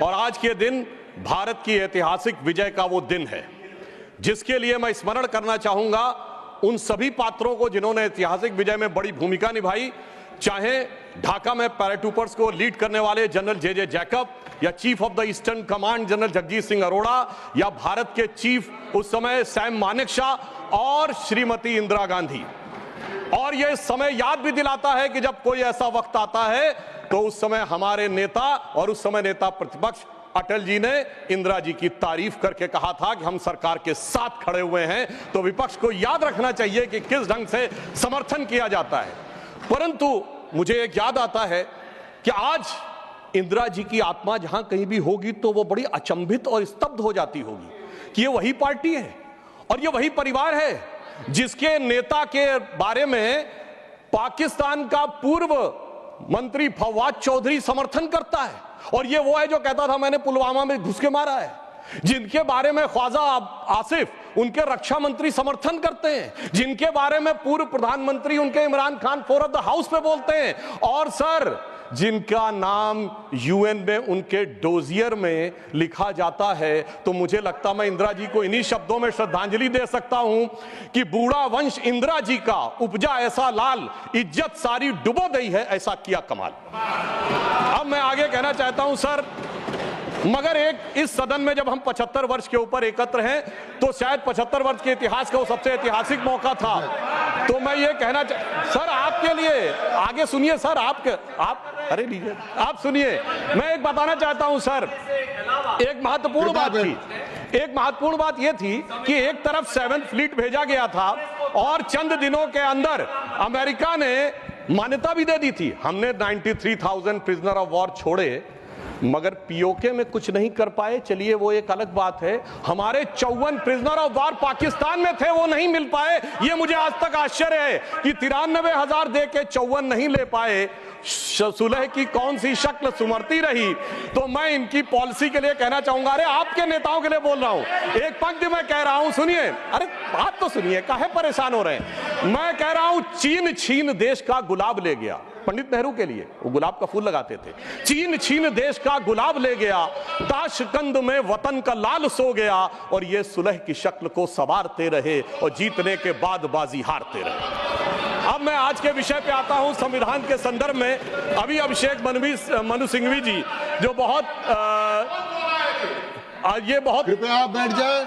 और आज के दिन भारत की ऐतिहासिक विजय का वो दिन है जिसके लिए मैं स्मरण करना चाहूंगा उन सभी पात्रों को जिन्होंने ऐतिहासिक विजय में बड़ी भूमिका निभाई, चाहे ढाका में पैराट्रूपर्स को लीड करने वाले जनरल जे जैकब, या chief of the eastern command general Jagjit Singh Arora, या भारत के चीफ उस समय सैम मानेकशॉ और श्रीमती इंदिरा गांधी। और यह समय याद भी दिलाता है कि जब कोई ऐसा वक्त आता है तो उस समय हमारे नेता और उस समय नेता प्रतिपक्ष अटल जी ने इंदिरा जी की तारीफ करके कहा था कि हम सरकार के साथ खड़े हुए हैं। तो विपक्ष को याद रखना चाहिए कि किस ढंग से समर्थन किया जाता है। परंतु मुझे एक याद आता है कि आज इंदिरा जी की आत्मा जहां कहीं भी होगी तो वो बड़ी अचंभित और स्तब्ध हो जाती होगी कि ये वही पार्टी है और ये वही परिवार है जिसके नेता के बारे में पाकिस्तान का पूर्व मंत्री फवाद चौधरी समर्थन करता है। और ये वो है जो कहता था मैंने पुलवामा में घुस के मारा है, जिनके बारे में ख्वाजा आसिफ उनके रक्षा मंत्री समर्थन करते हैं, जिनके बारे में पूर्व प्रधानमंत्री उनके Imran Khan floor of the house पे बोलते हैं, और सर जिनका नाम यूएन में उनके डोजियर में लिखा जाता है। तो मुझे लगता मैं इंदिरा जी को इन्हीं शब्दों में श्रद्धांजलि दे सकता हूं कि बूढ़ा वंश इंदिरा जी का उपजा ऐसा लाल, इज्जत सारी डुबो गई है ऐसा किया कमाल। अब मैं आगे कहना चाहता हूं सर, मगर एक इस सदन में जब हम 75 वर्ष के ऊपर एकत्र हैं तो शायद 75 वर्ष के इतिहास का वो सबसे ऐतिहासिक मौका था। तो मैं ये कहना सर आपके लिए आगे सुनिए सर, आप अरे लीजिए आप सुनिए, मैं एक बताना चाहता हूं सर, एक महत्वपूर्ण बात ये थी कि एक तरफ 7th फ्लीट भेजा गया था और चंद दिनों के अंदर अमेरिका ने मान्यता भी दे दी थी। हमने 93,000 प्रिजनर ऑफ वॉर छोड़े मगर पीओके में कुछ नहीं कर पाए, चलिए वो एक अलग बात है। हमारे 54 प्रिजनर ऑफ वॉर पाकिस्तान में थे, वो नहीं मिल पाए। ये मुझे आज तक आश्चर्य है कि 93,000 दे के 54 नहीं ले पाए। सुलह की कौन सी शक्ल सुमरती रही। तो मैं इनकी पॉलिसी के लिए कहना चाहूंगा, अरे आपके नेताओं के लिए बोल रहा हूं, एक पंक्ति मैं कह रहा हूं, सुनिए, अरे बात तो सुनिए, काहे परेशान हो रहे हैं। मैं कह रहा हूं चीन छीन देश का गुलाब ले गया। पंडित नेहरू के लिए वो गुलाब का फूल लगाते थे। चीन छीन देश का गुलाब ले गया, ताशकंद में वतन का लाल सो गया, और ये सुलह की शक्ल को संवारते रहे और जीतने के बाद बाजी हारते रहे। अब मैं आज के विषय पे आता हूं संविधान के संदर्भ में। अभी अभिषेक मनु सिंघवी जी जो बहुत कृपया आप बैठ जाए।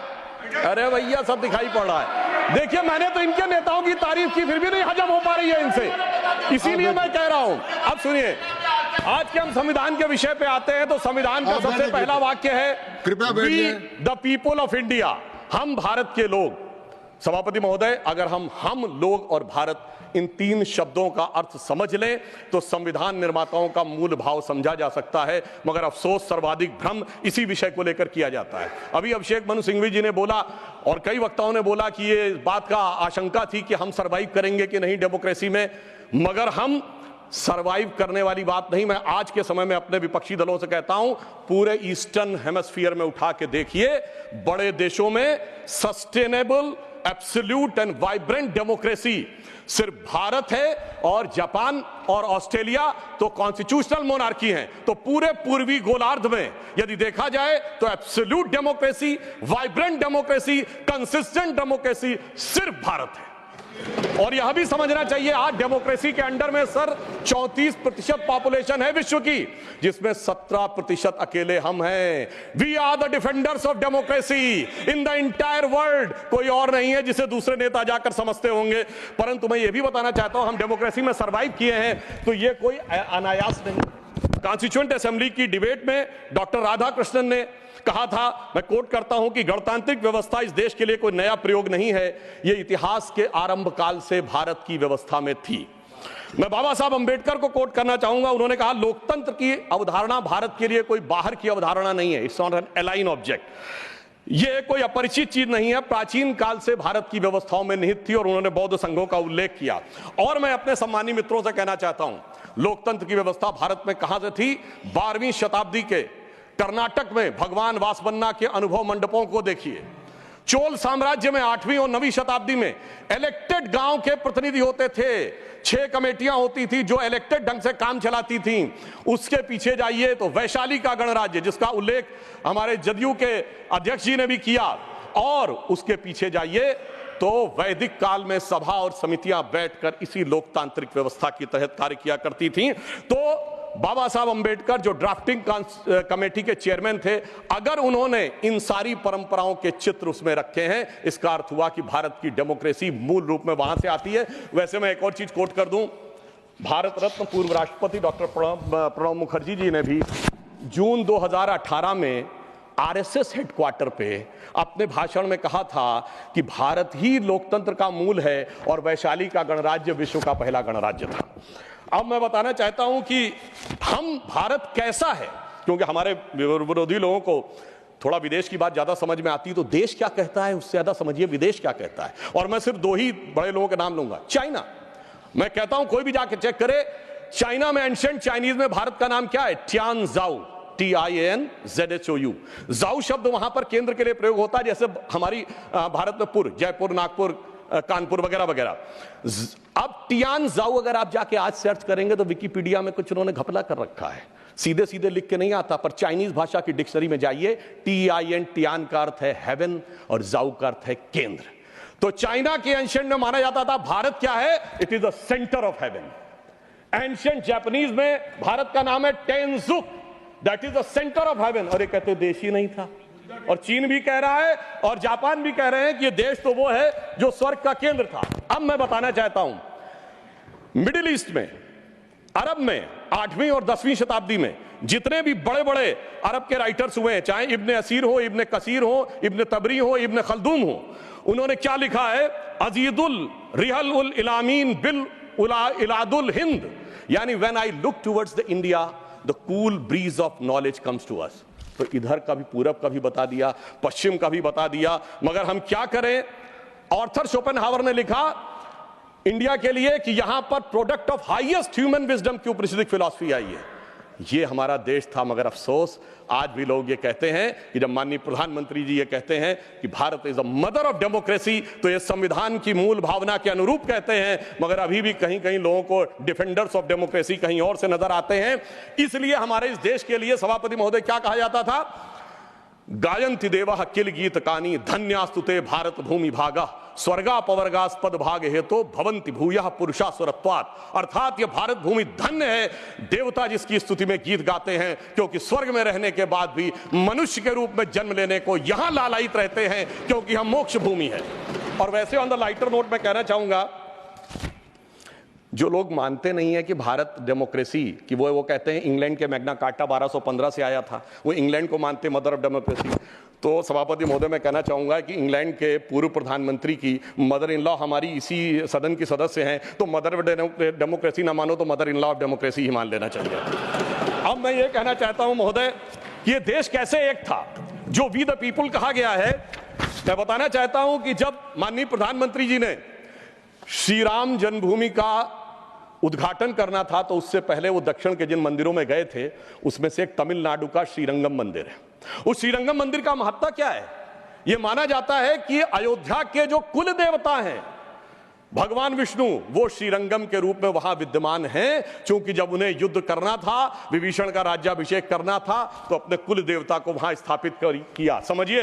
अरे भैया सब दिखाई पड़ रहा है। देखिए मैंने तो इनके नेताओं की तारीफ की फिर भी नहीं हजम हो पा रही है इनसे, इसीलिए मैं कह रहा हूं। अब सुनिए, आज के हम संविधान के विषय पे आते हैं तो संविधान का सबसे पहला वाक्य है we the people of India, हम भारत के लोग। सभापति महोदय, अगर हम लोग और भारत इन 3 शब्दों का अर्थ समझ लें तो संविधान निर्माताओं का मूल भाव समझा जा सकता है। मगर अफसोस सर्वाधिक भ्रम इसी विषय को लेकर किया जाता है। अभी अभिषेक मनु सिंघवी जी ने बोला और कई वक्ताओं ने बोला कि ये बात का आशंका थी कि हम सरवाइव करेंगे कि नहीं डेमोक्रेसी में, मगर हम सरवाइव करने वाली बात नहीं। मैं आज के समय में अपने विपक्षी दलों से कहता हूं, पूरे ईस्टर्न हेमिस्फीयर में उठा के देखिए, बड़े देशों में sustainable absolute and vibrant democracy सिर्फ भारत है, और जापान और ऑस्ट्रेलिया तो कॉन्स्टिट्यूशनल मोनार्की हैं। तो पूरे पूर्वी गोलार्ध में यदि देखा जाए तो absolute democracy, vibrant democracy, consistent democracy सिर्फ भारत है। और यह भी समझना चाहिए आज डेमोक्रेसी के अंडर में सर 34% पॉपुलेशन है विश्व की, जिसमें 17% अकेले हम हैं। We are the defenders of democracy in the entire world. कोई और नहीं है जिसे दूसरे नेता जाकर समझते होंगे। परंतु मैं यह भी बताना चाहता हूं, हम डेमोक्रेसी में सरवाइव किए हैं तो यह कोई अनायास नहीं। कॉन्स्टिट्यूएंट असेंबली की डिबेट में डॉक्टर राधाकृष्णन ने कहा था, मैं कोट करता हूं, कि गणतांत्रिक व्यवस्था इस देश के लिए कोई नया प्रयोग नहीं है, यह इतिहास के आरंभ काल से भारत की व्यवस्था में थी। मैं बाबा साहब अंबेडकर को कोट करना चाहूंगा, उन्होंने कहा लोकतंत्र की अवधारणा भारत के लिए कोई बाहर की अवधारणा नहीं है, it's not an align object. यह कोई अपरिचित चीज नहीं है, प्राचीन काल से भारत की व्यवस्थाओं में निहित थी, और उन्होंने बौद्ध संघों का उल्लेख किया। और मैं अपने सम्मानी मित्रों से कहना चाहता हूं, लोकतंत्र की व्यवस्था भारत में कहां से थी। 12वीं शताब्दी के कर्नाटक में भगवान वासवन्ना के अनुभव मंडपों को देखिए, चोल साम्राज्य में 8वीं और 9वीं शताब्दी में इलेक्टेड गांव के प्रतिनिधि होते थे, 6 कमेटियां होती थी जो इलेक्टेड ढंग से काम चलाती थी। उसके पीछे जाइए तो वैशाली का गणराज्य, जिसका उल्लेख हमारे जदयू के अध्यक्ष जी ने भी किया, और उसके पीछे जाइए तो वैदिक काल में सभा और समितियां बैठकर इसी लोकतांत्रिक व्यवस्था के तहत कार्य किया करती थी। तो बाबा साहब अंबेडकर जो ड्राफ्टिंग कमेटी के चेयरमैन थे, अगर उन्होंने इन सारी परंपराओं के चित्र उसमें रखे हैं, इसका अर्थ हुआ कि भारत की डेमोक्रेसी मूल रूप में वहां से आती है। वैसे मैं एक और चीज कोट कर दूं, भारत रत्न पूर्व राष्ट्रपति डॉक्टर प्रणब मुखर्जी जी ने भी जून 2018 में आरएसएस हेडक्वार्टर पे अपने भाषण में कहा था कि भारत ही लोकतंत्र का मूल है और वैशाली का गणराज्य विश्व का पहला गणराज्य था। अब मैं बताना चाहता हूं कि हम भारत कैसा है, क्योंकि हमारे विरोधी लोगों को थोड़ा विदेश की बात ज्यादा समझ में आती है, तो देश क्या कहता है उससे ज्यादा समझिए विदेश क्या कहता है। और मैं सिर्फ 2 ही बड़े लोगों के नाम लूंगा। चाइना, मैं कहता हूं कोई भी जाके चेक करे, चाइना में एंशिएंट चाइनीज में भारत का नाम क्या है? Tan Zhao, TIANZHOU। जाओ शब्द वहां पर केंद्र के लिए प्रयोग होता है, जैसे हमारी भारत में पुर, जयपुर, नागपुर, कानपुर वगैरह वगैरह। अब टियान जाओ अगर आप जाके आज सर्च करेंगे तो विकिपीडिया में कुछ उन्होंने घपला कर रखा है, सीधे सीधे लिख के नहीं आता, पर चाइनीज भाषा की डिक्शनरी में जाइए, TIN टियान का अर्थ है हेवन और जाओ का अर्थ है केंद्र। तो चाइना के एंशिएंट में माना जाता था भारत क्या है? It is the centre of heaven. Ancient Japanese में भारत का नाम है Tenjiku, that is the centre of heaven. और ये कहते देश ही नहीं था, और चीन भी कह रहा है और जापान भी कह रहे हैं कि ये देश तो वो है जो स्वर्ग का केंद्र था। अब मैं बताना चाहता हूं, मिडिल ईस्ट में, अरब में 8वीं और 10वीं शताब्दी में जितने भी बड़े बड़े अरब के राइटर्स हुए, चाहे इब्ने असीर हो, इब्ने कसीर हो, इब्ने तबरी हो, इब्ने खल्दूम हो, उन्होंने क्या लिखा है? अजीदुल रिहल उल इलामीन बिल इलादुल हिंद, यानी when I look towards the India the cool breeze of knowledge comes to us. तो इधर का भी, पूरब का भी बता दिया, पश्चिम का भी बता दिया, मगर हम क्या करें? ऑर्थर शोपेनहावर ने लिखा इंडिया के लिए कि यहां पर product of highest human wisdom की ऊपनिषदिक फिलॉसफी आई है। ये हमारा देश था, मगर अफसोस आज भी लोग ये कहते हैं कि जब माननीय प्रधानमंत्री जी ये कहते हैं कि Bharat is a mother of democracy, तो ये संविधान की मूल भावना के अनुरूप कहते हैं, मगर अभी भी कहीं कहीं लोगों को डिफेंडर्स ऑफ डेमोक्रेसी कहीं और से नजर आते हैं। इसलिए हमारे इस देश के लिए सभापति महोदय क्या कहा जाता था? गायन्ति देवः किल गीत कानी धन्यास्तुते भारत भूमि भागा स्वर्गापवर्गास्पद भाग हेतु भवंति भूयः पुरुषा स्वरत्वात्। अर्थात ये भारत भूमि धन्य है, देवता जिसकी स्तुति में गीत गाते हैं, क्योंकि स्वर्ग में रहने के बाद भी मनुष्य के रूप में जन्म लेने को यहां लालायित रहते हैं, क्योंकि हम मोक्ष भूमि है। और वैसे ऑन द लाइटर नोट मैं कहना चाहूंगा, जो लोग मानते नहीं है कि भारत डेमोक्रेसी कि वो कहते हैं इंग्लैंड के मैग्ना कार्टा 1215 से आया था, वो इंग्लैंड को मानते मदर ऑफ डेमोक्रेसी। तो सभापति महोदय मैं कहना चाहूंगा कि इंग्लैंड के पूर्व प्रधानमंत्री की मदर इन लॉ हमारी इसी सदन की सदस्य हैं, तो मदर ऑफ डेमोक्रेसी ना मानो तो mother in law of democracy ही मान लेना चाहिए। अब मैं ये कहना चाहता हूं महोदय, ये देश कैसे एक था जो वी द पीपुल कहा गया है। मैं बताना चाहता हूं कि जब माननीय प्रधानमंत्री जी ने श्री राम जन्मभूमि का उद्घाटन करना था, तो उससे पहले वो दक्षिण के जिन मंदिरों में गए थे उसमें से एक तमिलनाडु का श्रीरंगम मंदिर है। उस श्रीरंगम मंदिर का महत्व क्या है? यह माना जाता है कि अयोध्या के जो कुल देवता हैं भगवान विष्णु, वो श्रीरंगम के रूप में वहां विद्यमान हैं, क्योंकि जब उन्हें युद्ध करना था, विभीषण का राज्याभिषेक करना था, तो अपने कुल देवता को वहां स्थापित किया। समझिए,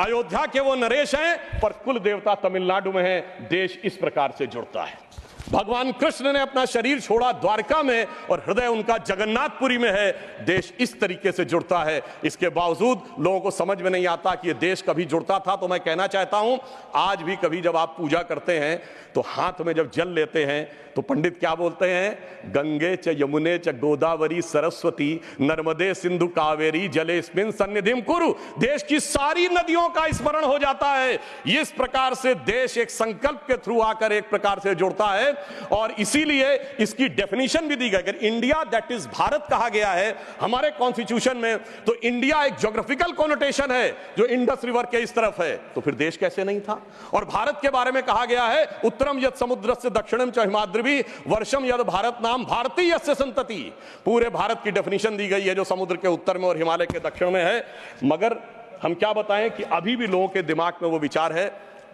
अयोध्या के वो नरेश हैं पर कुल देवता तमिलनाडु में है। देश इस प्रकार से जुड़ता है। भगवान कृष्ण ने अपना शरीर छोड़ा द्वारका में और हृदय उनका जगन्नाथपुरी में है। देश इस तरीके से जुड़ता है। इसके बावजूद लोगों को समझ में नहीं आता कि यह देश कभी जुड़ता था। तो मैं कहना चाहता हूं, आज भी कभी जब आप पूजा करते हैं तो हाथ में जब जल लेते हैं तो पंडित क्या बोलते हैं? गंगे च यमुने च गोदावरी सरस्वती नर्मदे सिंधु कावेरी जलेस्मिन् सन्निधिं कुरु। देश की सारी नदियों का स्मरण हो जाता है। इस प्रकार से देश एक संकल्प के थ्रू आकर एक प्रकार से जुड़ता है, और इसीलिए इसकी डेफिनेशन भी दी गई। अगर इंडिया दैट इज भारत कहा गया है हमारे कॉन्स्टिट्यूशन में, तो इंडिया एक ज्योग्राफिकल कॉनोटेशन है जो इंडस रिवर के इस तरफ है, तो फिर देश कैसे नहीं था? और भारत के बारे में कहा गया है, उत्तरम यत् समुद्रस्य दक्षिणम च हिमाद्रिभिः वर्षम यद भारत नाम भारतीयस्य संतति। पूरे भारत की डेफिनेशन दी गई है जो समुद्र के उत्तर में और हिमालय के दक्षिण में है। मगर हम क्या बताएं कि अभी भी लोगों के दिमाग में वो विचार है।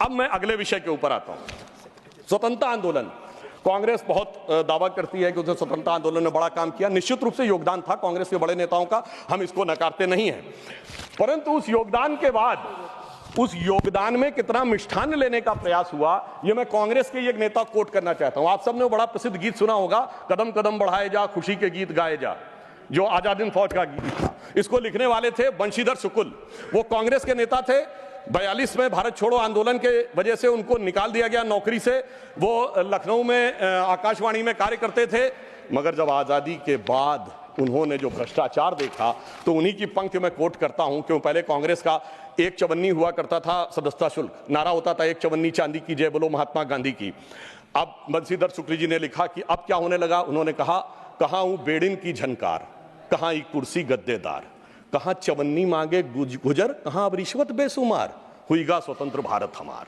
अब मैं अगले विषय के ऊपर आता हूं। स्वतंत्रता आंदोलन, कांग्रेस बहुत दावा करती है कि उसने स्वतंत्रता आंदोलन में बड़ा काम किया। निश्चित रूप से योगदान था कांग्रेस के बड़े नेताओं का, हम इसको नकारते नहीं हैं, परंतु उस योगदान के बाद उस योगदान में कितना मिष्ठान लेने का प्रयास हुआ, यह मैं कांग्रेस के एक नेता कोट करना चाहता हूं। आप सबने बड़ा प्रसिद्ध गीत सुना होगा, कदम कदम बढ़ाए जा खुशी के गीत गाए जा, जो आजाद फौज का गीत था। इसको लिखने वाले थे बंशीधर शुक्ल, वो कांग्रेस के नेता थे। 42 में भारत छोड़ो आंदोलन के वजह से उनको निकाल दिया गया नौकरी से। वो लखनऊ में आकाशवाणी में कार्य करते थे, मगर जब आजादी के बाद उन्होंने जो भ्रष्टाचार देखा तो उन्हीं की पंक्ति में कोट करता हूं। क्यों, पहले कांग्रेस का एक चवन्नी हुआ करता था सदस्यता शुल्क, नारा होता था एक चवन्नी चांदी की जय बोलो महात्मा गांधी की। अब बंशीधर शुक्ल जी ने लिखा कि अब क्या होने लगा। उन्होंने कहा, कहां हूं बेड़िन की झनकार, कहां एक कुर्सी गद्देदार, कहां चवन्नी मांगे गुजर, कहां अब रिश्वत बेसुमार, हुईगा स्वतंत्र भारत हमार।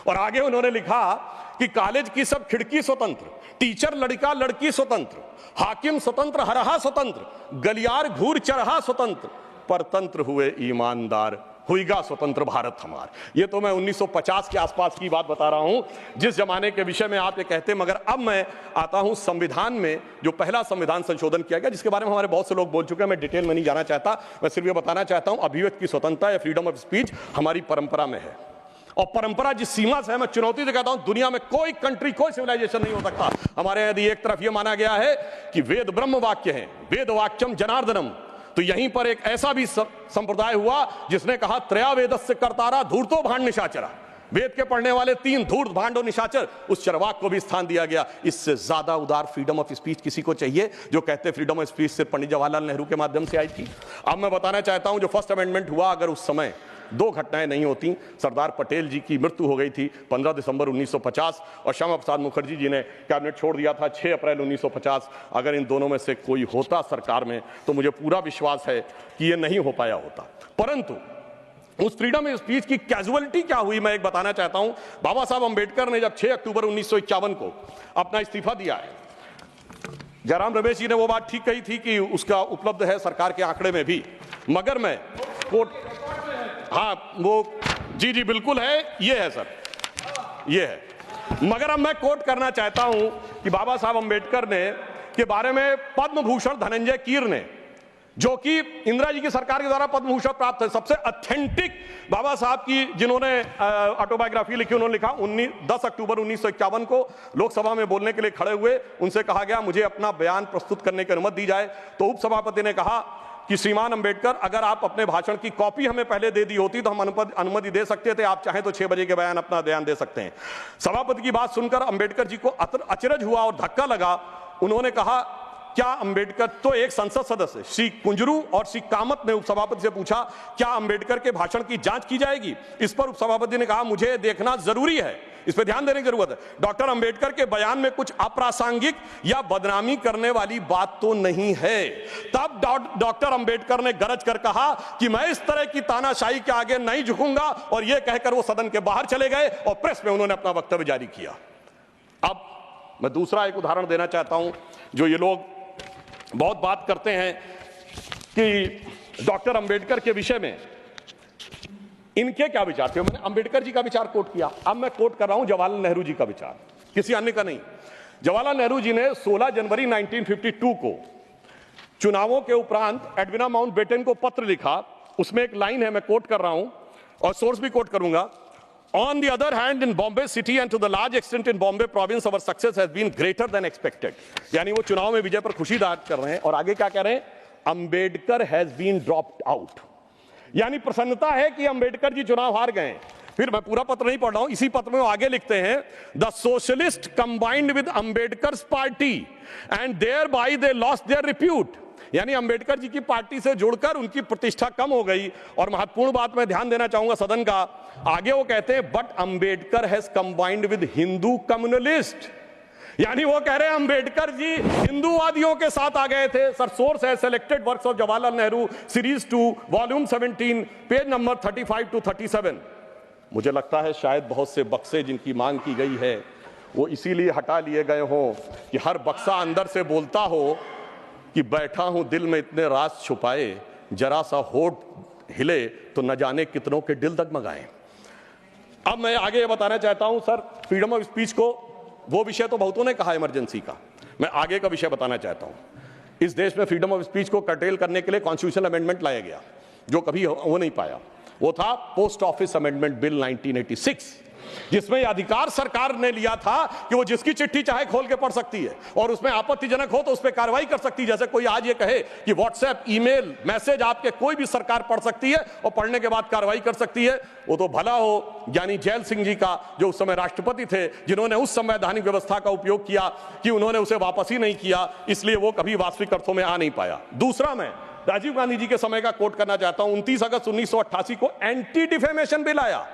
और आगे उन्होंने लिखा कि कॉलेज की सब खिड़की स्वतंत्र, टीचर लड़का लड़की स्वतंत्र, हाकिम स्वतंत्र हरहा स्वतंत्र, गलियार घूर चरहा स्वतंत्र, परतंत्र हुए ईमानदार, हुईगा स्वतंत्र भारत हमार। ये तो मैं 1950 के आसपास की बात बता रहा हूं, जिस जमाने के विषय में आप ये कहते। मगर अब मैं आता हूं संविधान में, जो पहला संविधान संशोधन किया गया, जिसके बारे में हमारे बहुत से लोग बोल चुके हैं, मैं डिटेल में नहीं जाना चाहता। मैं सिर्फ ये बताना चाहता हूं, अभिव्यक्ति की स्वतंत्रता या फ्रीडम ऑफ स्पीच हमारी परंपरा में है, और परंपरा जिस सीमा से है, मैं चुनौती से कहता हूं, दुनिया में कोई कंट्री, कोई सिविलाइजेशन नहीं हो सकता। हमारे यदि एक तरफ यह माना गया है कि वेद ब्रह्म वाक्य है, वेद वाक्यम जनार्दनम, तो यहीं पर एक ऐसा भी संप्रदाय हुआ जिसने कहा त्रया वेदस्य कर्तारा धूर्तो भांड निशाचरा, वेद के पढ़ने वाले 3 धूर्त भांड और निशाचर, उस चरवाक को भी स्थान दिया गया। इससे ज्यादा उदार फ्रीडम ऑफ स्पीच किसी को चाहिए? जो कहते फ्रीडम ऑफ स्पीच सिर्फ पंडित जवाहरलाल नेहरू के माध्यम से आई थी। अब मैं बताना चाहता हूं, जो फर्स्ट अमेंडमेंट हुआ, अगर उस समय 2 घटनाएं नहीं होती, सरदार पटेल जी की मृत्यु हो गई थी 15 दिसंबर 1950, और श्यामा प्रसाद मुखर्जी जी ने कैबिनेट छोड़ दिया था 6 अप्रैल 1950। अगर इन दोनों में से कोई होता सरकार में, तो मुझे पूरा विश्वास है कि यह नहीं हो पाया होता। परंतु उस फ्रीडम ऑफ स्पीच की कैजुअलिटी क्या हुई, मैं एक बताना चाहता हूं। बाबा साहब अंबेडकर ने जब 6 अक्टूबर 1951 को अपना इस्तीफा दिया है, जयराम रमेश जी ने वो बात ठीक कही थी कि उसका उपलब्ध है सरकार के आंकड़े में भी, मगर मैं कोर्ट, हाँ वो जी बिल्कुल है, ये है सर, ये है। मगर अब मैं कोट करना चाहता हूं कि बाबा साहब अंबेडकर ने के बारे में पद्म भूषण धनंजय कीर ने, जो कि इंदिरा जी की सरकार के द्वारा पद्म भूषण प्राप्त है, सबसे ऑथेंटिक बाबा साहब की जिन्होंने ऑटोबायोग्राफी लिखी, उन्होंने लिखा 10 अक्टूबर 1951 को लोकसभा में बोलने के लिए खड़े हुए। उनसे कहा गया मुझे अपना बयान प्रस्तुत करने की अनुमति दी जाए, तो उपसभापति ने कहा कि श्रीमान अंबेडकर, अगर आप अपने भाषण की कॉपी हमें पहले दे दी होती तो हम अनुमति दे सकते थे, आप चाहें तो 6 बजे के बयान अपना बयान दे सकते हैं। सभापति की बात सुनकर अंबेडकर जी को अचरज हुआ और धक्का लगा। उन्होंने कहा, क्या अंबेडकर, तो एक संसद सदस्य श्री कुंजरू और श्री कामत ने उपसभापति से पूछा, क्या अंबेडकर के भाषण की जांच की जाएगी? इस पर उपसभापति ने कहा, मुझे देखना जरूरी है, इस पर ध्यान देने की जरूरत है। डॉक्टर अंबेडकर के बयान में कुछ अप्रासंगिक या बदनामी करने वाली बात तो नहीं है। तब डॉक्टर अंबेडकर ने गरज कर कहा कि मैं इस तरह की तानाशाही के आगे नहीं झुकूंगा, और यह कहकर वो सदन के बाहर चले गए और प्रेस में उन्होंने अपना वक्तव्य जारी किया। अब मैं दूसरा एक उदाहरण देना चाहता हूं, जो ये लोग बहुत बात करते हैं कि डॉक्टर अंबेडकर के विषय में इनके क्या विचार थे। मैंने अंबेडकर जी का विचार कोट किया, अब मैं कोट कर रहा हूं जवाहरलाल नेहरू जी का विचार, किसी अन्य का नहीं। जवाहरलाल नेहरू जी ने 16 जनवरी 1952 को चुनावों के उपरांत एडविना माउंटबेटन को पत्र लिखा। उसमें एक लाइन है, मैं कोट कर रहा हूं और सोर्स भी कोट करूंगा। On the other hand, in Bombay city and to the large extent in Bombay province, our success has been greater than expected. यानी वो चुनाव में विजय पर खुशी जाहिर कर रहे हैं, और आगे क्या कह रहे हैं, Ambedkar has been dropped out, यानी प्रसन्नता है कि अंबेडकर जी चुनाव हार गए। फिर मैं पूरा पत्र नहीं पढ़ रहा हूं, इसी पत्र में वो आगे लिखते हैं, the socialist combined with Ambedkar party and thereby they lost their repute, यानी अंबेडकर जी की पार्टी से जुड़कर उनकी प्रतिष्ठा कम हो गई। और महत्वपूर्ण बात मैं ध्यान देना चाहूंगा सदन का, आगे वो कहते हैं, but Ambedkar has combined with Hindu communalist, यानी वो कह रहे हैं अंबेडकर जी हिंदूवादियों के साथ आ गए थे। सर सोर्स है selected works of Jawaharlal Nehru series 2 volume 17 page number 35 to 37। मुझे लगता है शायद बहुत से बक्से जिनकी मांग की गई है वो इसीलिए हटा लिए गए हों कि हर बक्सा अंदर से बोलता हो कि बैठा हूं दिल में इतने राज छुपाए, जरा सा होठ हिले तो न जाने कितनों के दिल डगमगाए। अब मैं आगे ये बताना चाहता हूं सर, फ्रीडम ऑफ स्पीच को, वो विषय तो बहुतों ने कहा इमरजेंसी का, मैं आगे का विषय बताना चाहता हूं। इस देश में फ्रीडम ऑफ स्पीच को कर्टेल करने के लिए कॉन्स्टिट्यूशनल अमेंडमेंट लाया गया, जो कभी हो नहीं पाया। वो था पोस्ट ऑफिस अमेंडमेंट बिल 1986, जिसमें यह अधिकार सरकार ने लिया था कि वो जिसकी चिट्ठी चाहे खोल के पढ़ सकती है और उसमें आपत्तिजनक हो तो उस पर कार्रवाई कर सकती है। जैसे कोई आज ये कहे कि व्हाट्सएप, ईमेल, मैसेज आपके कोई भी सरकार पढ़ सकती है और पढ़ने के बाद कार्रवाई कर सकती है, वो तो भला हो ज्ञानी जैल सिंह जी का, जो उस समय राष्ट्रपति थे, जिन्होंने उस संवैधानिक व्यवस्था का उपयोग किया कि उन्होंने उसे वापस ही नहीं किया, इसलिए वो कभी वास्तविक अर्थों में आ नहीं पाया। दूसरा, मैं राजीव गांधी जी के समय का कोट करना चाहता हूं। 29 अगस्त 1988 को एंटी डिफेमेशन बिल आया,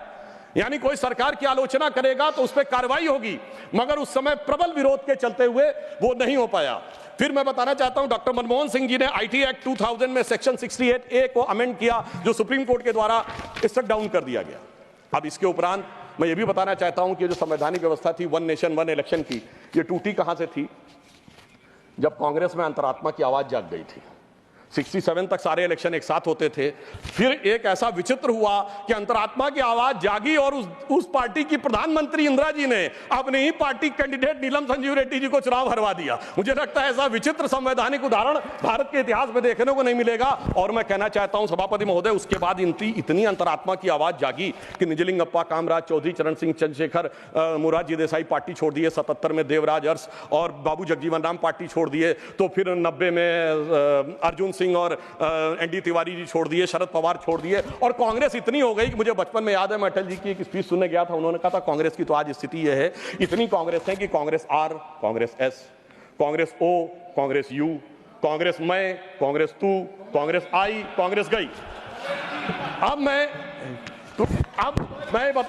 यानी कोई सरकार की आलोचना करेगा तो उस पर कार्रवाई होगी, मगर उस समय प्रबल विरोध के चलते हुए वो नहीं हो पाया। फिर मैं बताना चाहता हूं, डॉक्टर मनमोहन सिंह जी ने आईटी एक्ट 2000 में सेक्शन 68A को अमेंड किया, जो सुप्रीम कोर्ट के द्वारा स्ट्रक डाउन कर दिया गया। अब इसके उपरांत मैं ये भी बताना चाहता हूं कि जो संवैधानिक व्यवस्था थी वन नेशन वन इलेक्शन की, ये टूटी कहां से थी? जब कांग्रेस में अंतरात्मा की आवाज जाग गई थी। 67 तक सारे इलेक्शन एक साथ होते थे, फिर एक ऐसा विचित्र हुआ कि अंतरात्मा की आवाज जागी और उस पार्टी की प्रधानमंत्री इंदिरा जी ने अपनी ही पार्टी कैंडिडेट नीलम संजीव रेड्डी जी को चुनाव हरवा दिया। मुझे लगता है ऐसा विचित्र संवैधानिक उदाहरण भारत के इतिहास में देखने को नहीं मिलेगा। और मैं कहना चाहता हूं सभापति महोदय, उसके बाद इतनी अंतरात्मा की आवाज जागी कि निजलिंगप्पा, कामराज, चौधरी चरण सिंह, चंद्रशेखर, मोरारजी देसाई पार्टी छोड़ दिए, 77 में देवराज अरस और बाबू जगजीवन राम पार्टी छोड़ दिए, तो फिर 90 में अर्जुन सिंह और एनडी तिवारी जी छोड़ दिए, शरद पवार छोड़ दिए, और कांग्रेस इतनी हो गई कि मुझे बचपन में याद है, मैं अटल जी की एक स्पीच सुनने गया था, उन्होंने कहा था कांग्रेस की तो आज स्थिति यह है, इतनी कांग्रेस है कि Congress R, Congress S, Congress O, Congress U, Congress मैं, कांग्रेस तू, कांग्रेस आई, कांग्रेस गई। अब मैं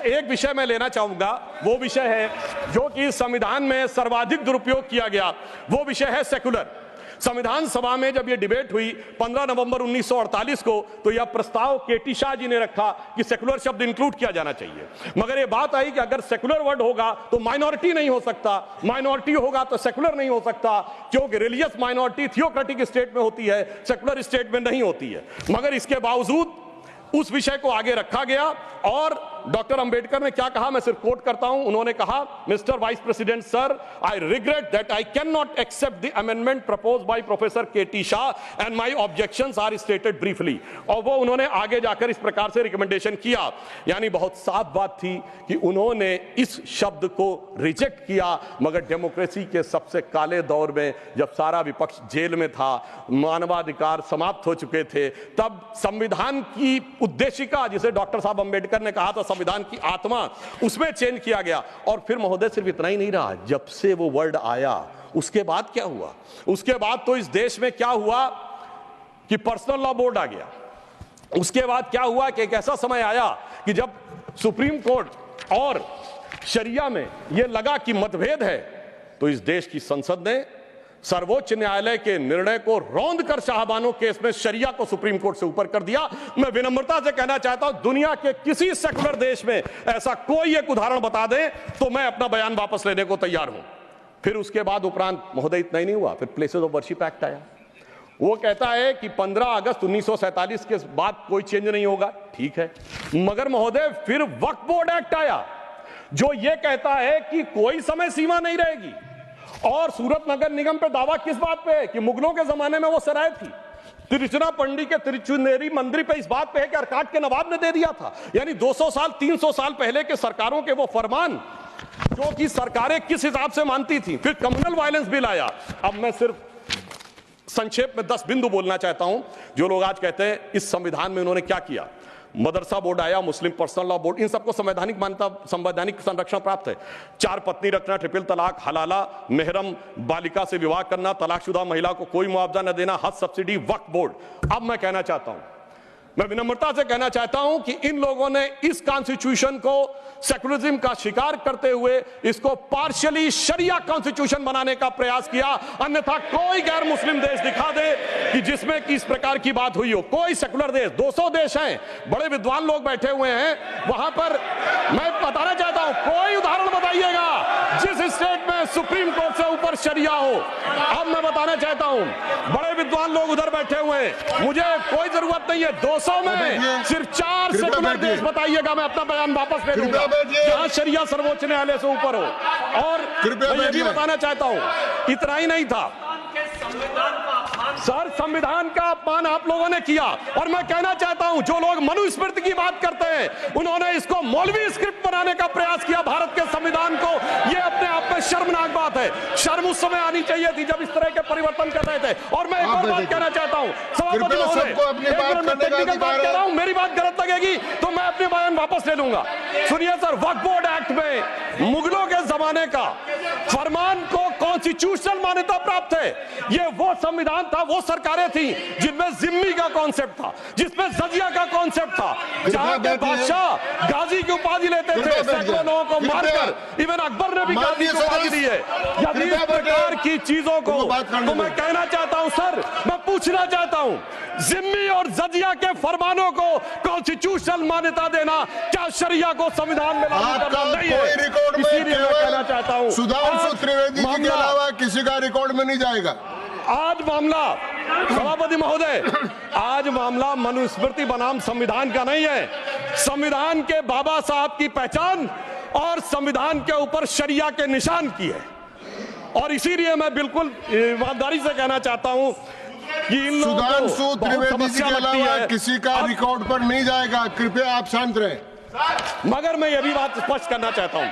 एक विषय में लेना चाहूंगा, वो विषय है जो कि संविधान में सर्वाधिक दुरुपयोग किया गया, वो विषय है सेकुलर। संविधान सभा में जब यह डिबेट हुई 15 नवंबर 1948 को, तो यह प्रस्ताव केटी शाह जी ने रखा कि सेकुलर शब्द इंक्लूड किया जाना चाहिए, मगर यह बात आई कि अगर सेकुलर वर्ड होगा तो माइनॉरिटी नहीं हो सकता, माइनॉरिटी होगा तो सेकुलर नहीं हो सकता, क्योंकि रिलीजियस माइनॉरिटी थियोक्रेटिक स्टेट में होती है, सेकुलर स्टेट में नहीं होती है। मगर इसके बावजूद उस विषय को आगे रखा गया और डॉक्टर अंबेडकर ने क्या कहा, मैं सिर्फ कोट करता हूं, उन्होंने कहा, mister vice president sir, I regret that I can not accept the amendment proposed by professor KT Shah and my objections are stated briefly. और वो उन्होंने आगे जाकर इस प्रकार से रिकमेंडेशन किया, यानी बहुत साफ बात थी कि उन्होंने इस शब्द को रिजेक्ट किया। मगर डेमोक्रेसी के सबसे काले दौर में, जब सारा विपक्ष जेल में था, मानवाधिकार समाप्त हो चुके थे, तब संविधान की उद्देशिका, जिसे डॉक्टर साहब अंबेडकर ने कहा था संविधान की आत्मा, उसमें चेंज किया गया। और फिर महोदय सिर्फ इतना ही नहीं रहा, जब से वो वर्ड आया उसके बाद क्या हुआ? उसके बाद तो इस देश में क्या हुआ कि पर्सनल लॉ बोर्ड आ गया। उसके बाद क्या हुआ कि एक ऐसा समय आया कि जब सुप्रीम कोर्ट और शरिया में यह लगा कि मतभेद है, तो इस देश की संसद ने सर्वोच्च न्यायालय के निर्णय को रौंद कर शाहबानो केस में शरिया को सुप्रीम कोर्ट से ऊपर कर दिया। मैं विनम्रता से कहना चाहता हूं, दुनिया के किसी सेकुलर देश में ऐसा कोई एक उदाहरण बता दे तो मैं अपना बयान वापस लेने को तैयार हूं। फिर उसके बाद उपरांत महोदय इतना ही नहीं हुआ, फिर प्लेसेस ऑफ वर्शिप एक्ट आया। वो कहता है कि 15 अगस्त 1947 के बाद कोई चेंज नहीं होगा, ठीक है, मगर महोदय फिर वक्फ बोर्ड एक्ट आया, जो ये कहता है कि कोई समय सीमा नहीं रहेगी। और सूरत नगर निगम पे दावा किस बात पे है कि मुगलों के जमाने में वो सराय थी। तिरुचिरापल्ली के तिरुचुनेरी मंदिर पे इस बात पे है कि अरकाट के नवाब ने दे दिया था। यानी 200 साल 300 साल पहले के सरकारों के वो फरमान, जो कि सरकारें किस हिसाब से मानती थी। फिर कम्युनल वायलेंस बिल आया। अब मैं सिर्फ संक्षेप में 10 बिंदु बोलना चाहता हूं। जो लोग आज कहते हैं इस संविधान में उन्होंने क्या किया, मदरसा बोर्ड आया, मुस्लिम पर्सनल लॉ बोर्ड, इन सबको संवैधानिक मान्यता, संवैधानिक संरक्षण प्राप्त है। 4 पत्नी रखना, ट्रिपल तलाक, हलाला, मेहरम बालिका से विवाह करना, तलाकशुदा महिला को कोई मुआवजा न देना, हज सब्सिडी, वक्फ बोर्ड। अब मैं कहना चाहता हूं, मैं विनम्रता से कहना चाहता हूं कि इन लोगों ने इस कॉन्स्टिट्यूशन को सेकुलरिज्म का शिकार करते हुए इसको पार्शियली शरिया कॉन्स्टिट्यूशन बनाने का प्रयास किया। अन्यथा कोई गैर मुस्लिम देश दिखा दे कि जिसमें कि इस प्रकार की बात हुई हो, कोई सेकुलर देश, 200 देश हैं, बड़े विद्वान लोग बैठे हुए हैं वहां पर। मैं बताना चाहता हूं, कोई उदाहरण बताइएगा जिस स्टेट में सुप्रीम कोर्ट से ऊपर शरिया हो। अब मैं बताना चाहता हूं, बड़े विद्वान लोग उधर बैठे हुए हैं, मुझे कोई जरूरत नहीं है, 200 200 में सिर्फ 4 सेकुलर देश बताइएगा, मैं अपना बयान वापस ले लूंगा, जहां शरिया सर्वोच्च न्यायालय से ऊपर हो। और मैं ये भी बताना चाहता हूं, इतना ही नहीं था सर, संविधान का अपमान आप लोगों ने किया। और मैं कहना चाहता हूं, जो लोग मनुस्मृति की बात करते हैं, उन्होंने इसको मौलवी स्क्रिप्ट बनाने का प्रयास किया भारत के संविधान को। यह अपने आप में शर्मनाक बात है। शर्म उस समय आनी चाहिए थी जब इस तरह के परिवर्तन कर रहे थे। और मैं एक और बात कहना चाहता हूं, सभापति महोदय, टेक्निकल बात कह रहा हूं, मेरी बात गलत लगेगी तो मैं अपने बयान वापस ले लूंगा। सुनिए सर, वक्फ बोर्ड एक्ट में मुगलों के जमाने का फरमान को कॉन्स्टिट्यूशनल मान्यता प्राप्त है। यह वो संविधान था, वो सरकारें थी जिनमें जिम्मी का कॉन्सेप्ट था, जिसमें जजिया का कॉन्सेप्ट था, जहां के बादशाह गाजी की उपाधि लेते थे, सैकड़ों लोगों को मारकर। इवन अकबर ने भी गाजी की उपाधि दी है। यदि इस प्रकार की चीजों को तो मैं कहना चाहता हूं सर, मैं पूछना चाहता हूं, जिम्मी और जजिया के फरमानों को कॉन्स्टिट्यूशनल मान्यता देना क्या शरिया को संविधान में लागू करना नहीं है? इसीलिए मैं कहना चाहता हूं, सुधांशु त्रिवेदी जी के अलावा किसी का रिकॉर्ड में नहीं जाएगा। आज मामला, सभापति महोदय, आज मामला मनुस्मृति बनाम संविधान का नहीं है। संविधान के बाबा साहब की पहचान और संविधान के ऊपर शरिया के निशान की है। और इसीलिए मैं बिल्कुल ईमानदारी से कहना चाहता हूं कि इन लोगों को सुधांशु त्रिवेदी जी के अलावा किसी का रिकॉर्ड पर नहीं जाएगा। कृपया आप शांत रहें। मगर मैं यह भी बात स्पष्ट करना चाहता हूं,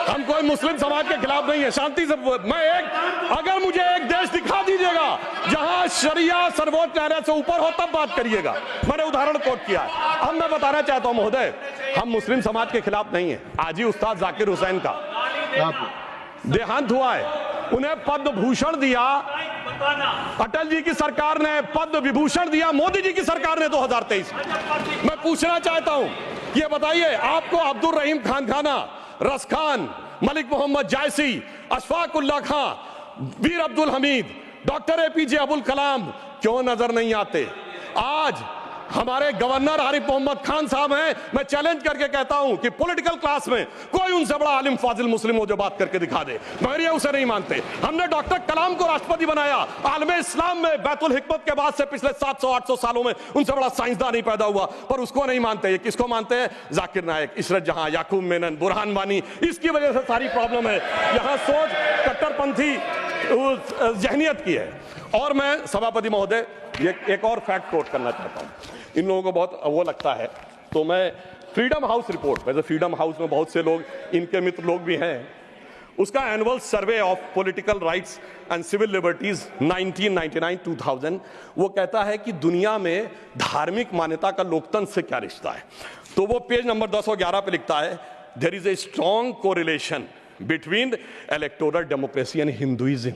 हम कोई मुस्लिम समाज के खिलाफ नहीं है, शांति से। अगर मुझे एक देश दिखा दीजिएगा जहां शरिया सर्वोच्च न्यायालय से ऊपर हो, तब बात करिएगा। मैंने उदाहरण कोट किया। अब मैं बताना चाहता हूं महोदय, हम मुस्लिम समाज के खिलाफ नहीं है। आज ही उस्ताद जाकिर हुसैन का देहांत हुआ है, उन्हें पद्म भूषण दिया, अटल जी की सरकार ने पद्म विभूषण दिया, मोदी जी की सरकार ने 2023 में। मैं पूछना चाहता हूं, ये बताइए, आपको अब्दुल रहीम खान खाना, रस खान, मलिक मोहम्मद जायसी, अशफाक उल्लाह खां, वीर अब्दुल हमीद, डॉक्टर एपीजे अब्दुल कलाम क्यों नजर नहीं आते? आज हमारे गवर्नर आरिफ मोहम्मद खान साहब हैं। मैं चैलेंज करके कहता हूं कि पॉलिटिकल क्लास में कोई उनसे बड़ा आलिम फाजिल मुस्लिम हो जो बात करके दिखा दे, मगर ये उसे नहीं मानते। हमने डॉक्टर कलाम को राष्ट्रपति बनाया। आलमे इस्लाम में बैतुल हिकमत के बाद से पिछले 700-800 सालों में उनसे बड़ा साइंसदान नहीं पैदा हुआ, पर उसको नहीं मानते। ये किसको मानते हैं? जाकिर नायक, इशरत जहां, याकूब मेनन, बुरहान वानी। इसकी वजह से सारी प्रॉब्लम है। यहाँ सोच कट्टरपंथी जहनियत की है। और मैं सभापति महोदय ये एक और फैक्ट कोट करना चाहता हूं, इन लोगों को बहुत वो लगता है, तो मैं फ्रीडम हाउस रिपोर्ट, वैसे फ्रीडम हाउस में बहुत से लोग इनके मित्र लोग भी हैं, उसका annual survey of political rights and civil liberties 1999-2000 वो कहता है कि दुनिया में धार्मिक मान्यता का लोकतंत्र से क्या रिश्ता है। तो वो पेज नंबर 211 पे लिखता है, there is a strong correlation between electoral democracy and Hinduism.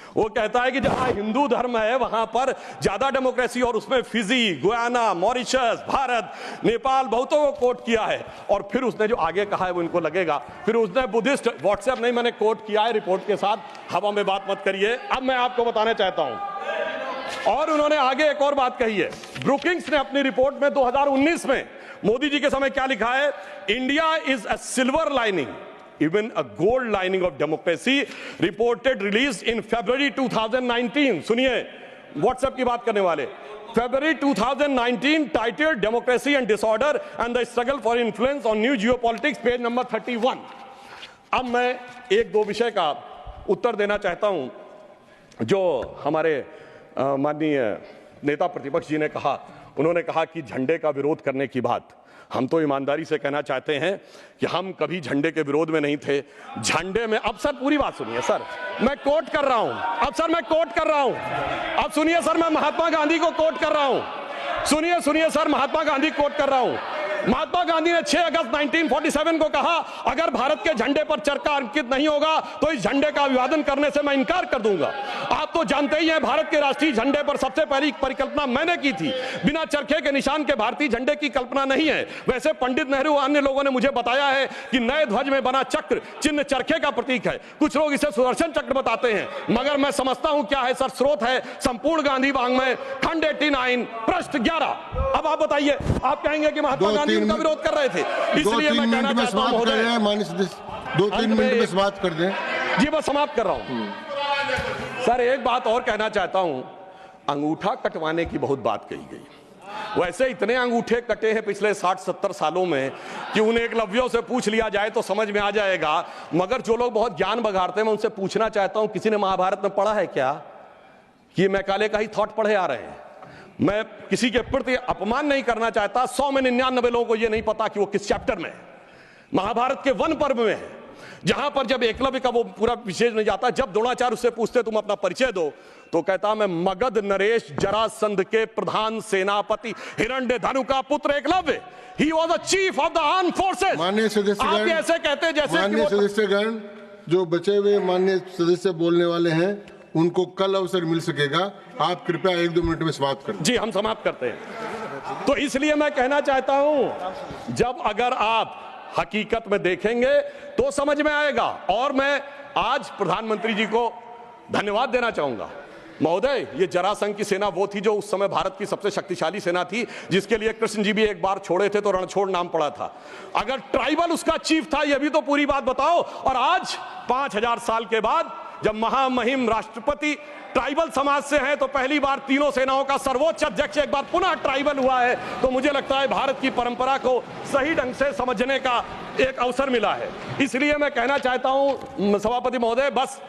वो कहता है कि जहां हिंदू धर्म है वहां पर ज्यादा डेमोक्रेसी, और उसमें Fiji, Guyana, Mauritius, Bharat, Nepal बहुतों को कोट किया है। और फिर उसने जो आगे कहा है वो इनको लगेगा, फिर उसने बुद्धिस्ट, व्हाट्सएप नहीं, मैंने कोट किया है रिपोर्ट के साथ, हवा में बात मत करिए। अब मैं आपको बताना चाहता हूं, और उन्होंने आगे एक और बात कही है। ब्रुकिंग्स ने अपनी रिपोर्ट में 2019 में मोदी जी के समय क्या लिखा है? India is a silver lining, even a gold lining of democracy, reported released in February 2019। सुनिए, व्हाट्सएप की बात करने वाले, February 2019 titled Democracy and Disorder and the Struggle for Influence on New Geopolitics, page number 31। अब मैं एक दो विषय का उत्तर देना चाहता हूं जो हमारे माननीय नेता प्रतिपक्ष जी ने कहा। उन्होंने कहा कि झंडे का विरोध करने की बात, हम तो ईमानदारी से कहना चाहते हैं कि हम कभी झंडे के विरोध में नहीं थे। झंडे में, अब सर पूरी बात सुनिए सर, मैं कोट कर रहा हूं, अब सर मैं कोट कर रहा हूं, अब सुनिए सर, मैं महात्मा गांधी को कोट कर रहा हूं, सुनिए सर, महात्मा गांधी कोट कर रहा हूं। महात्मा गांधी ने 6 अगस्त 1947 को कहा, अगर भारत के झंडे पर चरखा अंकित नहीं होगा तो इस झंडे का अभिवादन करने से मैं इनकार कर दूंगा। आप तो जानते ही हैं, भारत के राष्ट्रीय झंडे पर सबसे पहली परिकल्पना मैंने की थी। बिना चरखे के निशान के भारतीय झंडे की कल्पना नहीं है। वैसे पंडित नेहरू और अन्य लोगों ने मुझे बताया है कि नए ध्वज में बना चक्र चिन्ह चरखे का प्रतीक है। कुछ लोग इसे सुदर्शन चक्र बताते हैं, मगर मैं समझता हूं क्या है सर, स्रोत है संपूर्ण गांधी वाङ्मय, खंड 89, पृष्ठ 11। अब आप बताइए, आप कहेंगे कि महात्मा गांधी उनका विरोध कर रहे थे, इसलिए मैं कहना चाहता हूं महोदय, 2-3 मिनट में समाप्त कर दें। जी मैं समाप्त कर रहा हूं। सर एक बात और कहना चाहता हूं, अंगूठा कटवाने की बहुत बात कही गई। वैसे इतने अंगूठे कटे हैं पिछले 60-70 सालों में कि उन्हें एकलव्यों से पूछ लिया जाए तो समझ में आ जाएगा। मगर जो लोग बहुत ज्ञान बघाड़ते हैं, मैं उनसे पूछना चाहता हूं, किसी ने महाभारत में पढ़ा है क्या कि मैकाले का ही थॉट पढ़े आ रहे हैं? मैं किसी के प्रति अपमान नहीं करना चाहता। 100 में 99 लोगों को यह नहीं पता कि वो किस चैप्टर में है। महाभारत के वन पर्व में है, जहां पर जब एकलव्य का वो पूरा विशेष नहीं जाता, जब द्रोणाचार्य उससे पूछते तुम अपना परिचय दो, तो कहता मैं मगध नरेश जरासंध के प्रधान सेनापति हिरण्यधनु का पुत्र Eklavya. He was the chief of the armed forces. माननीय सदस्यगण, आप ऐसे कहते जैसे माननीय सदस्यगण, जो बचे हुए माननीय सदस्य बोलने वाले हैं उनको कल अवसर मिल सकेगा। आप कृपया 1-2 मिनट में समाप्त करें। जी, हम समाप्त करते हैं। तो इसलिए मैं कहना चाहता हूं, जब अगर आप हकीकत में देखेंगे तो समझ में आएगा। और मैं आज प्रधानमंत्री जी को धन्यवाद देना चाहूंगा। महोदय, ये जरासंध की सेना वो थी जो उस समय भारत की सबसे शक्तिशाली सेना थी, जिसके लिए कृष्ण जी भी एक बार छोड़े थे तो रणछोड़ नाम पड़ा था। अगर ट्राइबल उसका चीफ था, यह भी तो पूरी बात बताओ। और आज 5000 साल के बाद जब महामहिम राष्ट्रपति ट्राइबल समाज से हैं, तो पहली बार तीनों सेनाओं का सर्वोच्च अध्यक्ष एक बार पुनः ट्राइबल हुआ है। तो मुझे लगता है भारत की परंपरा को सही ढंग से समझने का एक अवसर मिला है। इसलिए मैं कहना चाहता हूं सभापति महोदय, बस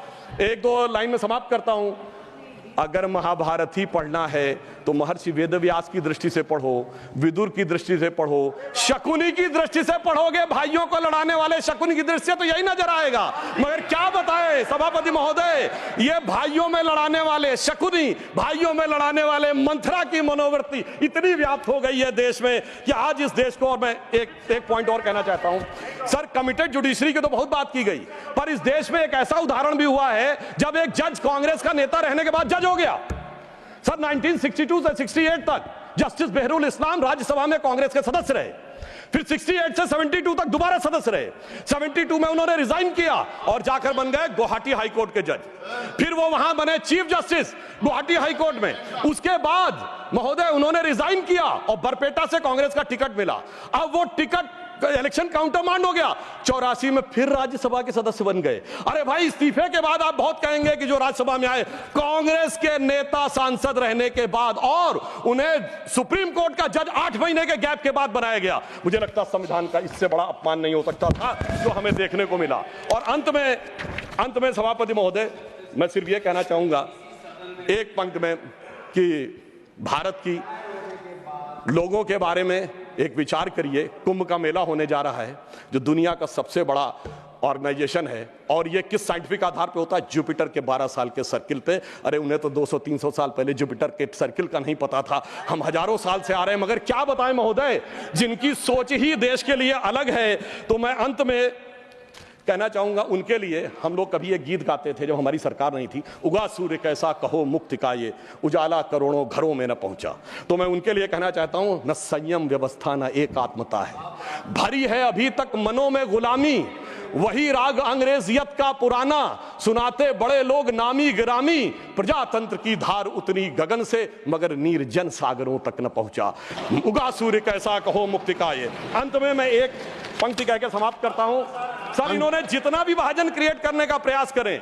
1-2 लाइन में समाप्त करता हूं। अगर महाभारत ही पढ़ना है तो महर्षि वेदव्यास की दृष्टि से पढ़ो, विदुर की दृष्टि से पढ़ो, शकुनी की दृष्टि से पढ़ोगे, भाइयों को लड़ाने वाले शकुनी की दृष्टि से, तो यही नजर आएगा। मगर क्या बताएं सभापति महोदय, ये भाइयों में लड़ाने वाले शकुनी, भाइयों में लड़ाने वाले मंथरा की मनोवृत्ति इतनी व्याप्त हो गई है देश में कि आज इस देश को, और मैं एक पॉइंट और कहना चाहता हूं सर, कमिटेड जुडिशरी की तो बहुत बात की गई, पर इस देश में एक ऐसा उदाहरण भी हुआ है जब एक जज कांग्रेस का नेता रहने के बाद जज हो गया। सर 1962 से 68 तक जस्टिस बेहरुल इस्लाम राज्यसभा में कांग्रेस के सदस्य रहे। फिर 68 से 72 तक दोबारा सदस्य रहे। 72 में उन्होंने रिजाइन किया और जाकर बन गए गुवाहाटी हाईकोर्ट के जज। फिर वो वहां बने चीफ जस्टिस गुवाहाटी हाईकोर्ट में। उसके बाद महोदय उन्होंने रिजाइन किया और बरपेटा से कांग्रेस का टिकट मिला। अब वो टिकट इलेक्शन काउंटरमांड हो गया। 84 में फिर राज्यसभा के सदस्य बन गए। अरे भाई, इस्तीफे के बाद आप बहुत कहेंगे कि जो राज्यसभा में आए कांग्रेस के नेता सांसद रहने के बाद, और उन्हें सुप्रीम कोर्ट का जज 8 महीने के गैप के बाद बनाया गया। मुझे लगता संविधान का इससे बड़ा अपमान नहीं हो सकता था जो हमें देखने को मिला। और अंत में सभापति महोदय, मैं सिर्फ यह कहना चाहूंगा एक पंक्ति में कि भारत की लोगों के बारे में एक विचार करिए। कुंभ का मेला होने जा रहा है, जो दुनिया का सबसे बड़ा ऑर्गेनाइजेशन है, और ये किस साइंटिफिक आधार पे होता है? जुपिटर के 12 साल के सर्किल पे। अरे उन्हें तो 200-300 साल पहले जुपिटर के सर्किल का नहीं पता था, हम हजारों साल से आ रहे हैं। मगर क्या बताएं महोदय, जिनकी सोच ही देश के लिए अलग है। तो मैं अंत में कहना चाहूंगा, उनके लिए हम लोग कभी एक गीत गाते थे जब हमारी सरकार नहीं थी, उगा सूर्य कैसा कहो मुक्ति का ये, उजाला करोड़ों घरों में न पहुंचा। तो मैं उनके लिए कहना चाहता हूं, न संयम व्यवस्था न एकात्मता है, भरी है अभी तक मनों में गुलामी, वही राग अंग्रेजियत का पुराना, सुनाते बड़े लोग नामी गिरामी, प्रजातंत्र की धार उतनी गगन से मगर निर्जन सागरों तक न पहुंचा, उगा सूर्य कैसा कहो मुक्ति का ये। अंत में मैं एक पंक्ति कहकर समाप्त करता हूं। सर, इन्होंने जितना भी विभाजन क्रिएट करने का प्रयास करें,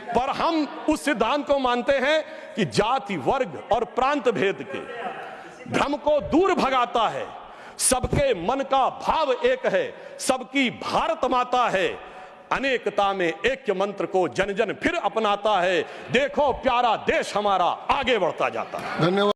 पर हम उस सिद्धांत को मानते हैं कि जाति, वर्ग और प्रांत भेद के भ्रम को दूर भगाता है। सबके मन का भाव एक है, सबकी भारत माता है, अनेकता में ऐक्य मंत्र को जन जन फिर अपनाता है। देखो प्यारा देश हमारा आगे बढ़ता जाता है। धन्यवाद।